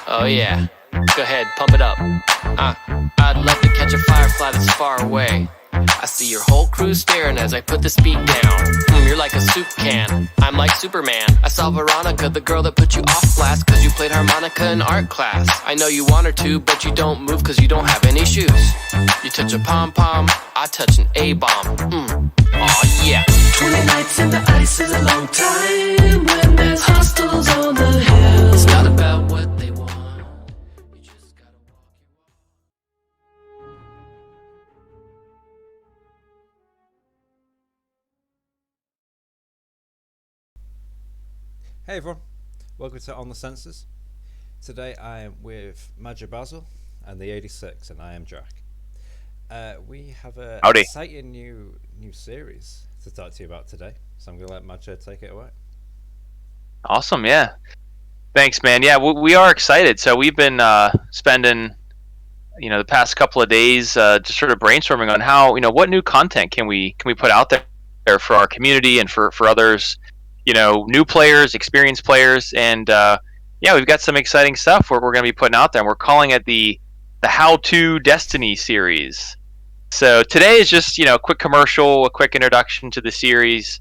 Oh yeah, go ahead, pump it up. I'd love to catch a firefly that's far away. I see your whole crew staring as I put the speed down. You're like a soup can, I'm like Superman. I saw Veronica, the girl that put you off blast, cause you played harmonica in art class. I know you want her to, but you don't move cause you don't have any shoes. You touch a pom-pom, I touch an A-bomb. Aw yeah. 20 nights in the ice is a long time when there's hostels on the hill. It's not about what they want, you just gotta walk your walk. Hey everyone, welcome to On the Sensors. Today I am with MajoBasil and The86 and I am Jrak. We have a Howdy. exciting new series to talk to you about today, so I'm going to let Majo take it away. Awesome, yeah. Thanks, man. Yeah, we are excited. So we've been spending, the past couple of days just sort of brainstorming on how, what new content can we put out there for our community and for others, new players, experienced players, and we've got some exciting stuff we're going to be putting out there. And we're calling it the How To Destiny series. So today is just a quick commercial, a quick introduction to the series.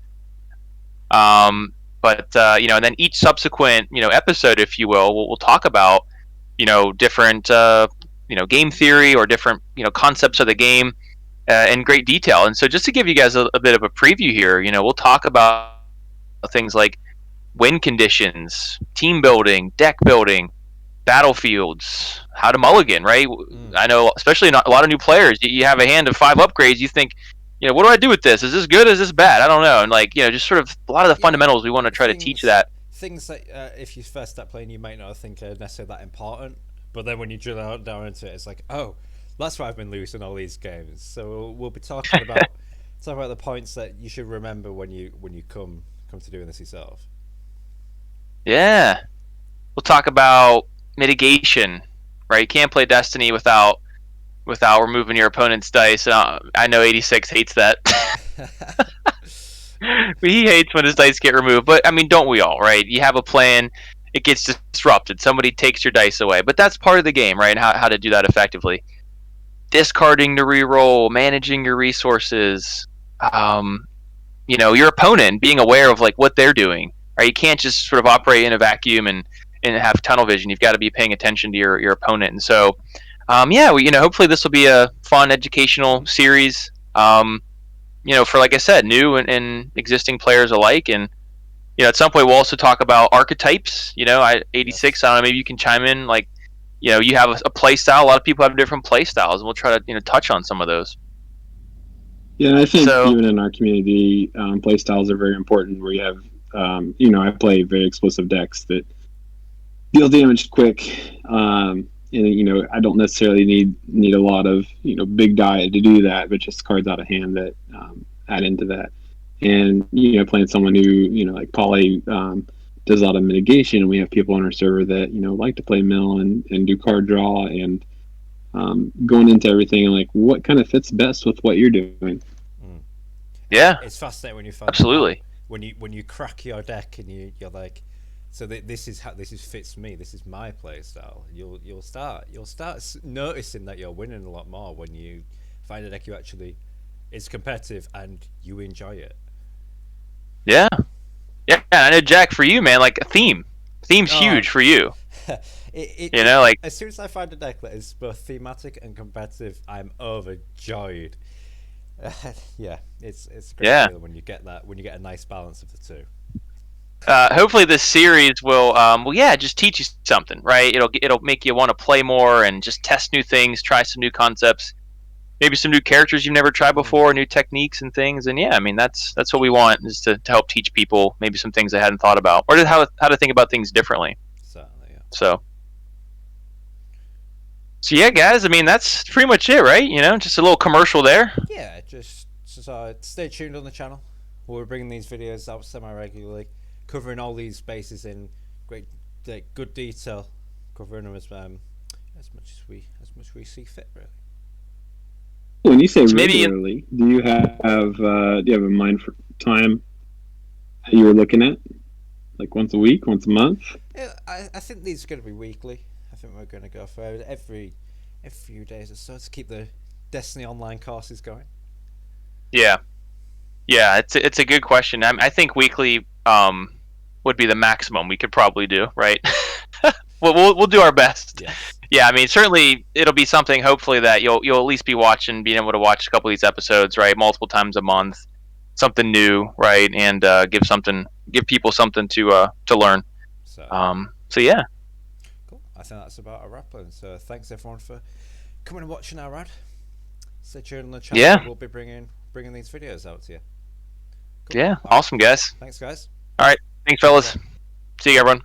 But and then each subsequent episode, if you will, we'll talk about different game theory or different concepts of the game in great detail. And so just to give you guys a bit of a preview here, we'll talk about things like win conditions, team building, deck building, battlefields, how to mulligan, right? I know, especially not a lot of new players, you have a hand of 5 upgrades, you think, what do I do with this? Is this good? Is this bad? I don't know. And just sort of a lot of the fundamentals we want to try to teach that. Things that if you first start playing, you might not think are necessarily that important, but then when you drill down into it, it's like, oh, that's why I've been losing all these games. So we'll be talking about the points that you should remember when you come to doing this yourself. Yeah, we'll talk about mitigation, right? You can't play Destiny without removing your opponent's dice. I know 86 hates that. He hates when his dice get removed, but I mean, don't we all, right? You have a plan, it gets disrupted, somebody takes your dice away, but that's part of the game, right? And how to do that effectively. Discarding to reroll, managing your resources, your opponent, being aware of what they're doing, right? You can't just sort of operate in a vacuum and have tunnel vision. You've got to be paying attention to your opponent. And so hopefully this will be a fun educational series, for, like I said, new and existing players alike. And, at some point we'll also talk about archetypes, 86, I don't know, maybe you can chime in, you have a play style. A lot of people have different play styles, and we'll try to, touch on some of those. Yeah, and I think even in our community, play styles are very important, where you have, I play very explosive decks that deal damage quick, and I don't necessarily need a lot of big die to do that, but just cards out of hand that add into that. And playing someone who like Polly does a lot of mitigation, and we have people on our server that like to play mill and do card draw, and going into everything like what kind of fits best with what you're doing. Yeah, it's fascinating when you find absolutely when you crack your deck and you're like, so this is fits me. This is my play style. You'll start noticing that you're winning a lot more when you find a deck you actually is competitive and you enjoy it. Yeah. I know, Jack, for you, man, like a theme's huge for you. As soon as I find a deck that is both thematic and competitive, I'm overjoyed. Yeah, it's a great feeling when you get a nice balance of the two. Hopefully this series will just teach you something, right? It'll make you want to play more and just test new things, try some new concepts, maybe some new characters you've never tried before, new techniques and things. And that's what we want, is to help teach people maybe some things they hadn't thought about, or how to think about things differently. Certainly, yeah. So yeah, guys, that's pretty much it, right? Just a little commercial there. Yeah, just stay tuned on the channel. We're bringing these videos out semi-regularly, covering all these bases in good detail, covering them as much as we see fit, really. When you say regularly, do you have a mind for time that you were looking at, like once a week, once a month? Yeah, I think these are going to be weekly. think we're going to go for every few days or so to keep the Destiny Online courses going. Yeah, it's a good question. I think weekly would be the maximum we could probably do, right? We'll do our best. Yes. Yeah, I mean, certainly it'll be something. Hopefully that you'll at least be watching, being able to watch a couple of these episodes, right, multiple times a month, something new, right, and give people something to learn. So yeah. Cool. I think that's about a wrap. And so thanks everyone for coming and watching our ad. Stay tuned on the channel. Yeah. We'll be bringing these videos out to you. Cool. Yeah. Awesome, guys. Thanks, guys. All right. Thanks, fellas. See you, everyone.